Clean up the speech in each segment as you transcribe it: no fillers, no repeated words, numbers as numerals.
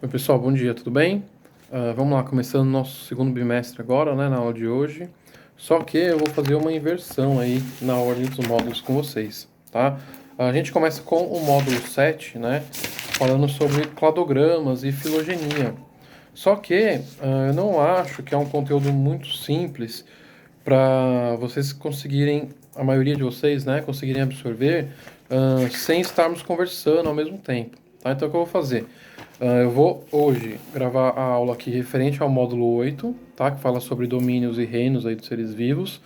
Oi pessoal, bom dia, tudo bem? Vamos lá, começando nosso segundo bimestre agora, né, na aula de hoje. Só que eu vou fazer uma inversão aí na ordem dos módulos com vocês, tá? A gente começa com o módulo 7, né, falando sobre cladogramas e filogenia. Só que eu não acho que é um conteúdo muito simples para vocês conseguirem, a maioria de vocês, né, conseguirem absorver sem estarmos conversando ao mesmo tempo, tá? Então o que eu vou fazer? Eu vou hoje gravar a aula aqui referente ao módulo 8, tá? Que fala sobre domínios e reinos aí dos seres vivos.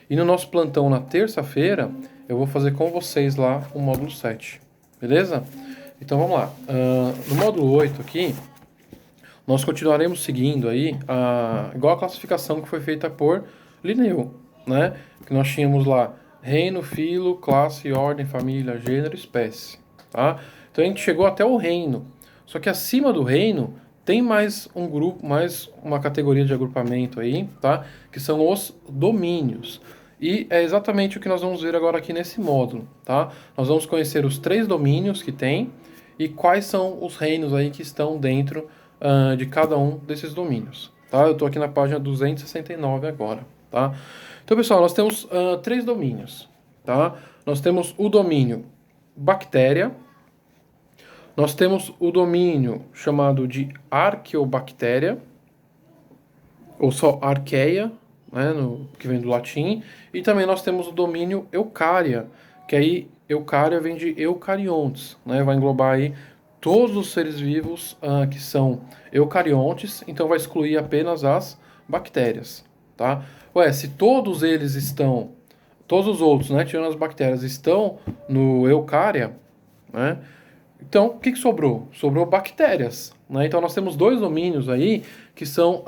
E no nosso plantão na terça-feira, eu vou fazer com vocês lá o módulo 7, beleza? Então vamos lá. No módulo 8 aqui, nós continuaremos seguindo aí igual a classificação que foi feita por Linneu, né? Que nós tínhamos lá reino, filo, classe, ordem, família, gênero, espécie, tá? Então a gente chegou até o reino. Só que acima do reino tem mais um grupo, mais uma categoria de agrupamento aí, tá? Que são os domínios. E é exatamente o que nós vamos ver agora aqui nesse módulo, tá? Nós vamos conhecer os 3 domínios que tem e quais são os reinos aí que estão dentro de cada um desses domínios, tá? Eu estou aqui na página 269 agora, tá? Então, pessoal, nós temos 3 domínios, tá? Nós temos o domínio bactéria, nós temos o domínio chamado de arqueobactéria, ou só arqueia, né, que vem do latim, e também nós temos o domínio eucária, que aí eucária vem de eucariontes, né, vai englobar aí todos os seres vivos que são eucariontes, então vai excluir apenas as bactérias, tá? Ué, se todos eles estão, todos os outros, né, tirando as bactérias, estão no eucária, né? Então, o que sobrou? Sobrou bactérias, né? Então, nós temos 2 domínios aí que são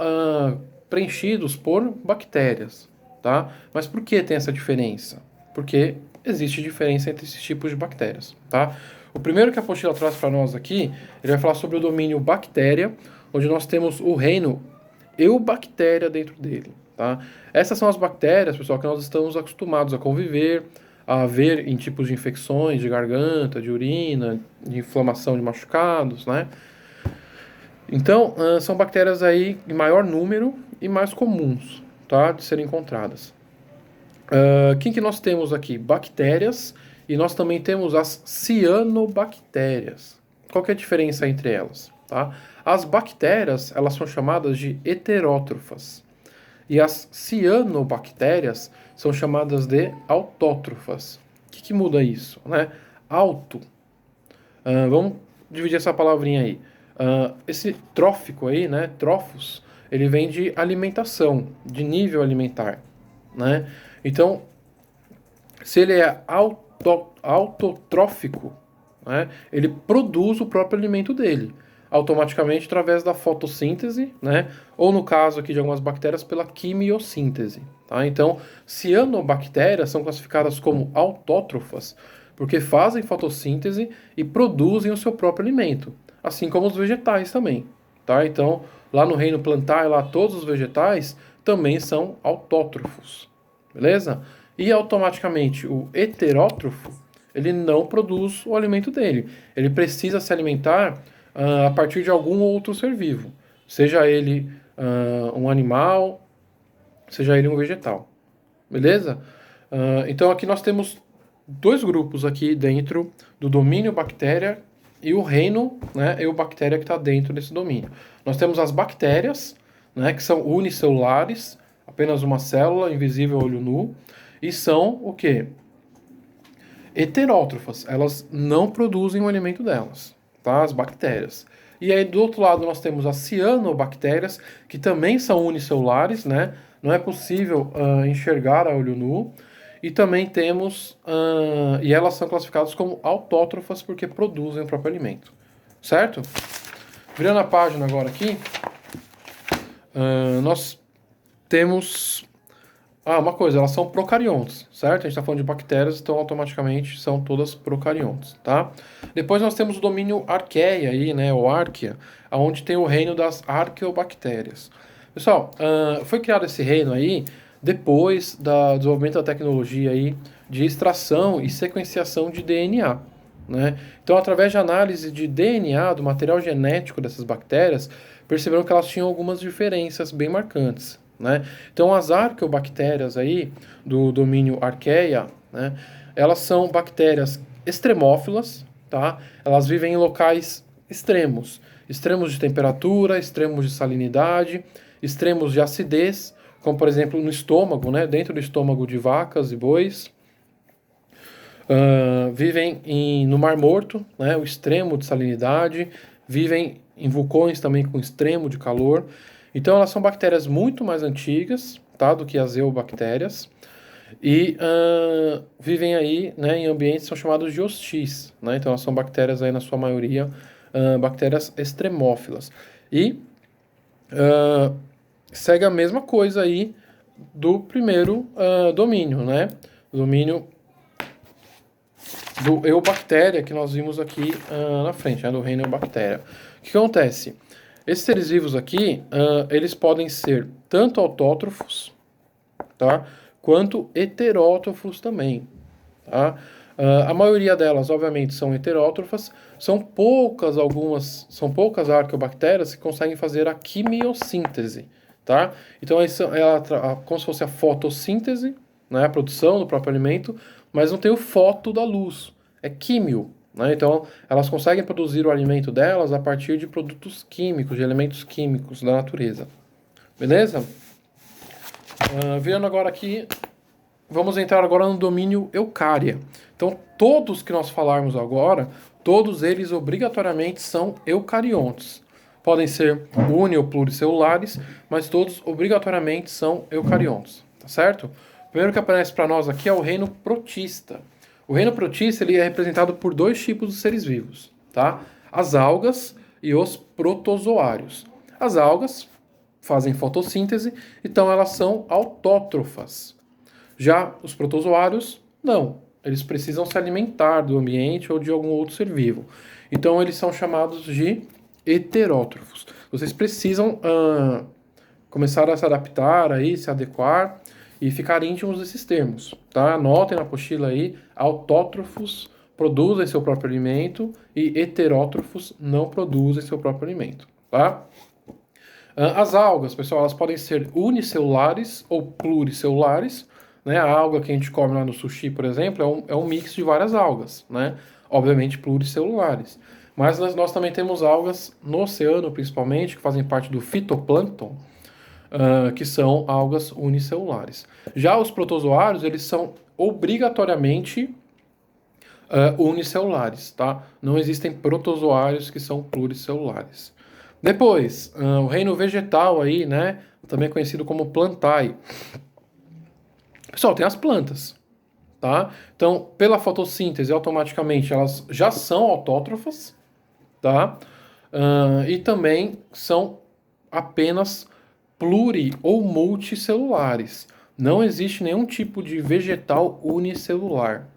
preenchidos por bactérias, tá? Mas por que tem essa diferença? Porque existe diferença entre esses tipos de bactérias, tá? O primeiro que a apostila traz para nós aqui, ele vai falar sobre o domínio bactéria, onde nós temos o reino eubactéria dentro dele, tá? Essas são as bactérias, pessoal, que nós estamos acostumados a conviver, a ver em tipos de infecções de garganta, de urina, de inflamação de machucados, né? Então, são bactérias aí em maior número e mais comuns, tá? De serem encontradas. Quem que nós temos aqui? Bactérias e nós também temos as cianobactérias. Qual que é a diferença entre elas? Tá? As bactérias, elas são chamadas de heterótrofas. E as cianobactérias são chamadas de autótrofas. O que muda isso? Né? Auto. Vamos dividir essa palavrinha aí. Esse trófico aí, né? Trófos, ele vem de alimentação, de nível alimentar. Né? Então, se ele é autotrófico, né? Ele produz o próprio alimento dele automaticamente através da fotossíntese, né? Ou no caso aqui de algumas bactérias pela quimiossíntese, tá? Então, cianobactérias são classificadas como autótrofas porque fazem fotossíntese e produzem o seu próprio alimento, assim como os vegetais também, tá? Então, lá no reino plantar, lá todos os vegetais também são autótrofos, beleza? E automaticamente o heterótrofo, ele não produz o alimento dele, ele precisa se alimentar a partir de algum outro ser vivo, seja ele um animal, seja ele um vegetal, beleza? Então aqui nós temos 2 grupos aqui dentro do domínio bactéria e o reino, né, eubactéria que está dentro desse domínio. Nós temos as bactérias, né, que são unicelulares, apenas uma célula, invisível a olho nu, e são o quê? Heterótrofas, elas não produzem o alimento delas, tá? As bactérias. E aí do outro lado nós temos as cianobactérias, que também são unicelulares, né? Não é possível enxergar a olho nu. E também temos, e elas são classificadas como autótrofas porque produzem o próprio alimento, certo? Virando a página agora aqui, nós temos uma coisa, elas são procariontes, certo? A gente está falando de bactérias, então automaticamente são todas procariontes, tá? Depois nós temos o domínio arqueia aí, né, ou arquea, onde tem o reino das arqueobactérias. Pessoal, foi criado esse reino aí depois do desenvolvimento da tecnologia aí de extração e sequenciação de DNA, né? Então, através de análise de DNA, do material genético dessas bactérias, perceberam que elas tinham algumas diferenças bem marcantes, né? Então, as arqueobactérias aí, do domínio Archaea, né? Elas são bactérias extremófilas, tá? Elas vivem em locais extremos. Extremos de temperatura, extremos de salinidade, extremos de acidez, como por exemplo no estômago, né? Dentro do estômago de vacas e bois. Vivem no Mar Morto, né? O extremo de salinidade. Vivem em vulcões também com extremo de calor. Então elas são bactérias muito mais antigas, tá? Do que as eubactérias. E vivem aí, né, em ambientes que são chamados de hostis, né? Então elas são bactérias aí na sua maioria bactérias extremófilas. E segue a mesma coisa aí do primeiro domínio, né? O domínio do Eubactéria que nós vimos aqui na frente, né? Do reino Eubactéria. O que acontece? Esses seres vivos aqui, eles podem ser tanto autótrofos, tá? Quanto heterótrofos também, tá? A maioria delas, obviamente, são heterótrofas. São poucas arqueobactérias que conseguem fazer a quimiossíntese, tá? Então, como se fosse a fotossíntese, né? A produção do próprio alimento, mas não tem o foto da luz. É químio, né? Então, elas conseguem produzir o alimento delas a partir de produtos químicos, de elementos químicos da natureza. Beleza? Vendo agora aqui, vamos entrar agora no domínio Eucária. Então, todos que nós falarmos agora, todos eles obrigatoriamente são eucariontes. Podem ser uni- ou pluricelulares, mas todos obrigatoriamente são eucariontes, tá certo? O primeiro que aparece para nós aqui é o reino protista. O reino protista ele é representado por dois tipos de seres vivos, tá? As algas e os protozoários. As algas fazem fotossíntese, então elas são autótrofas. Já os protozoários, não. Eles precisam se alimentar do ambiente ou de algum outro ser vivo. Então eles são chamados de heterótrofos. Vocês precisam começar a se adaptar aí, se adequar e ficar íntimos desses termos, tá? Anotem na apostila aí, autótrofos produzem seu próprio alimento e heterótrofos não produzem seu próprio alimento, tá? As algas, pessoal, elas podem ser unicelulares ou pluricelulares, né? A alga que a gente come lá no sushi, por exemplo, é um mix de várias algas, né? Obviamente pluricelulares. Mas nós também temos algas no oceano, principalmente, que fazem parte do fitoplâncton, que são algas unicelulares. Já os protozoários, eles são obrigatoriamente unicelulares, tá? Não existem protozoários que são pluricelulares. Depois, o reino vegetal aí, né? Também conhecido como plantae. Pessoal, tem as plantas, tá? Então, pela fotossíntese, automaticamente elas já são autótrofas, tá? E também são apenas pluri- ou multicelulares. Não existe nenhum tipo de vegetal unicelular,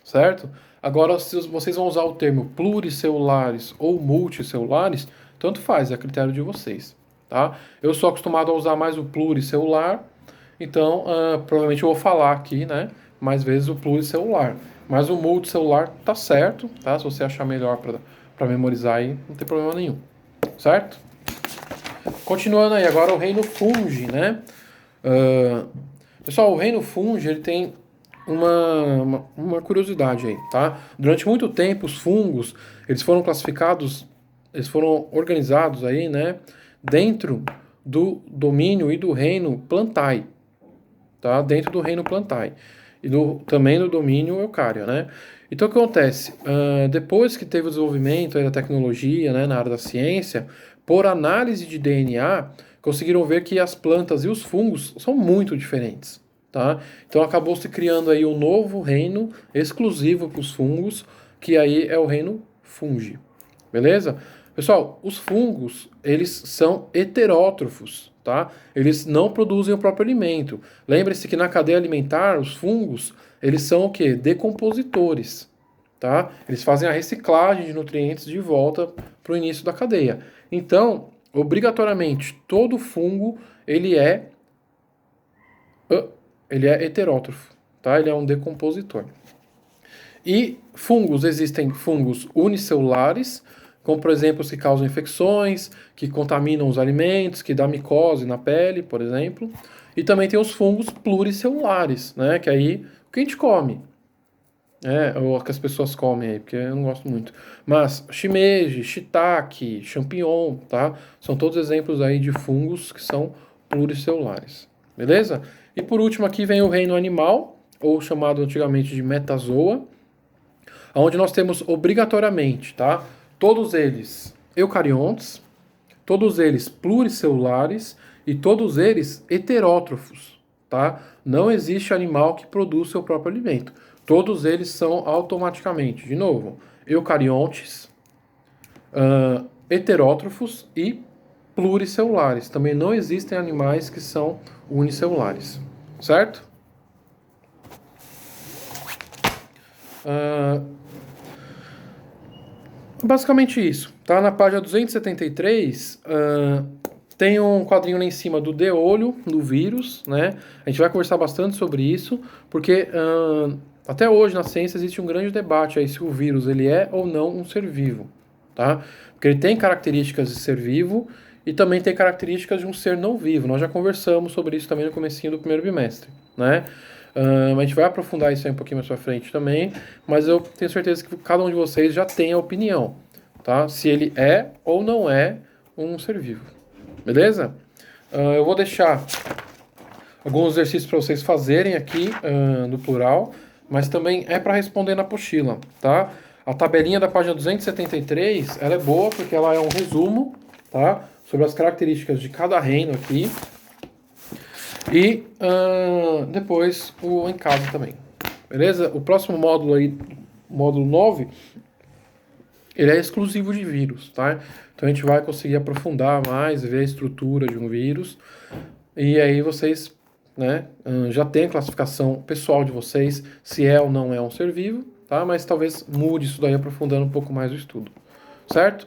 certo? Agora, se vocês vão usar o termo pluricelulares ou multicelulares, tanto faz, é a critério de vocês, tá? Eu sou acostumado a usar mais o pluricelular, então provavelmente eu vou falar aqui, né, mais vezes o pluricelular. Mas o multicelular tá certo, tá? Se você achar melhor para memorizar aí, não tem problema nenhum, certo? Continuando aí, agora o reino fungi, né? Pessoal, o reino fungi, ele tem uma curiosidade aí, tá? Durante muito tempo, os fungos, eles foram classificados, eles foram organizados aí, né? Dentro do domínio e do reino plantae, tá? Dentro do reino plantae. E também no domínio eucária, né? Então, o que acontece? Depois que teve o desenvolvimento aí da tecnologia, né, na área da ciência, por análise de DNA, conseguiram ver que as plantas e os fungos são muito diferentes, tá? Então, acabou se criando aí um novo reino exclusivo para os fungos, que aí é o reino fungi, beleza? Pessoal, os fungos, eles são heterótrofos, tá? Eles não produzem o próprio alimento. Lembre-se que na cadeia alimentar, os fungos, eles são o quê? Decompositores, tá? Eles fazem a reciclagem de nutrientes de volta para o início da cadeia. Então, obrigatoriamente, todo fungo, ele é heterótrofo, tá? Ele é um decompositor. E fungos, existem fungos unicelulares, como por exemplo os que causam infecções, que contaminam os alimentos, que dá micose na pele, por exemplo. E também tem os fungos pluricelulares, né? Que aí o que a gente come, ou que as pessoas comem aí, porque eu não gosto muito. Mas shimeji, shiitake, champignon, tá? São todos exemplos aí de fungos que são pluricelulares, beleza? E por último aqui vem o reino animal, ou chamado antigamente de metazoa, onde nós temos obrigatoriamente, tá? Todos eles eucariontes, todos eles pluricelulares e todos eles heterótrofos, tá? Não existe animal que produz seu próprio alimento. Todos eles são automaticamente, de novo, eucariontes, heterótrofos e pluricelulares. Também não existem animais que são unicelulares, certo? Basicamente isso. Tá na página 273, tem um quadrinho lá em cima do de olho no vírus, né? A gente vai conversar bastante sobre isso, porque até hoje na ciência existe um grande debate aí se o vírus ele é ou não um ser vivo, tá? Porque ele tem características de ser vivo e também tem características de um ser não vivo. Nós já conversamos sobre isso também no comecinho do primeiro bimestre, né? A gente vai aprofundar isso aí um pouquinho mais pra frente também, mas eu tenho certeza que cada um de vocês já tem a opinião, tá? Se ele é ou não é um ser vivo, beleza? Eu vou deixar alguns exercícios para vocês fazerem aqui no plural, mas também é para responder na apostila, tá? A tabelinha da página 273, ela é boa porque ela é um resumo, tá? Sobre as características de cada reino aqui. E depois o em casa também. Beleza? O próximo módulo aí, módulo 9, ele é exclusivo de vírus, tá? Então a gente vai conseguir aprofundar mais, ver a estrutura de um vírus. E aí vocês, né, já tem a classificação pessoal de vocês, se é ou não é um ser vivo, tá? Mas talvez mude isso daí aprofundando um pouco mais o estudo. Certo?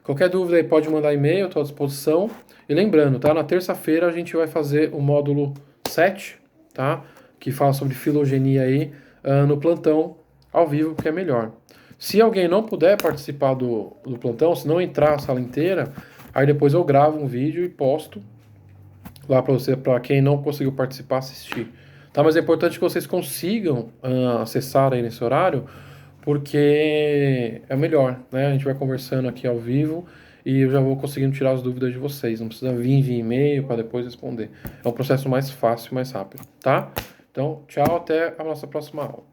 Qualquer dúvida aí pode mandar e-mail, estou à disposição. E lembrando, tá? Na terça-feira a gente vai fazer o módulo 7, tá? Que fala sobre filogenia aí, no plantão ao vivo, que é melhor. Se alguém não puder participar do plantão, se não entrar a sala inteira, aí depois eu gravo um vídeo e posto lá para você, para quem não conseguiu participar, assistir. Tá? Mas é importante que vocês consigam acessar aí nesse horário, porque é melhor, né? A gente vai conversando aqui ao vivo e eu já vou conseguindo tirar as dúvidas de vocês. Não precisa vir via e-mail para depois responder. É um processo mais fácil, mais rápido, tá? Então, tchau, até a nossa próxima aula.